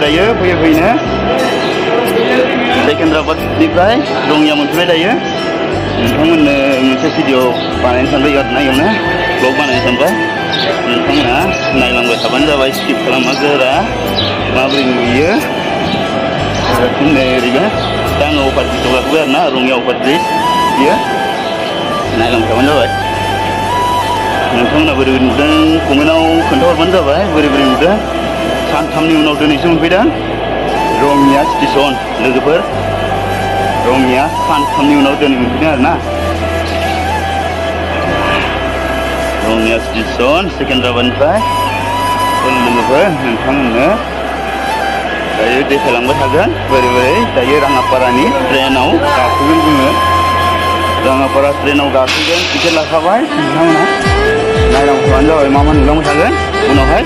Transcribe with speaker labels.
Speaker 1: दायो फैनो सेकेंद्राबादनिफ्राय रङिया मोनफैबाय दायो नोंथांमोननो मोनसे भिडिअ बानायनो सानबाय आरोना इयावनो ब्लग बानायनो सानबाय नोंथांमोना नायलांबाय थाबानो जाबाय स्किप खालामा गोरा माबोरै नुयो ओरैबो दा आङो अभार ब्रिजआव गाखोबाय आरोना रङिया अभार ब्रिज बियो नायलांबाय थाबानो जाबाय नोंथांमोना बोरै नुदों कमेन्टआव खोन्थाहरबानो जाबाय बोरै नुदों सानथामनि उनाव दिनैसो मोनफैदों रङिया स्टेसन लोगोफोर रङिया सानथामनि उनाव दिनै मोनफैदों आरोना रङिया स्टेसन सेकेंद्राबादनिफ्राय लोगोफोर नोंथांमोननो दायो देखायलांबाय थागोन बोरै दायो राङापारानि ट्रेनाव गाखोगोन जोङो राङापारा ट्रेनाव गाखोगोन टिकेट लाखाबाय नोंथांमोना नायलांबाय थाबानो जाबाय मा नुलांबाय थागोन उनावहाय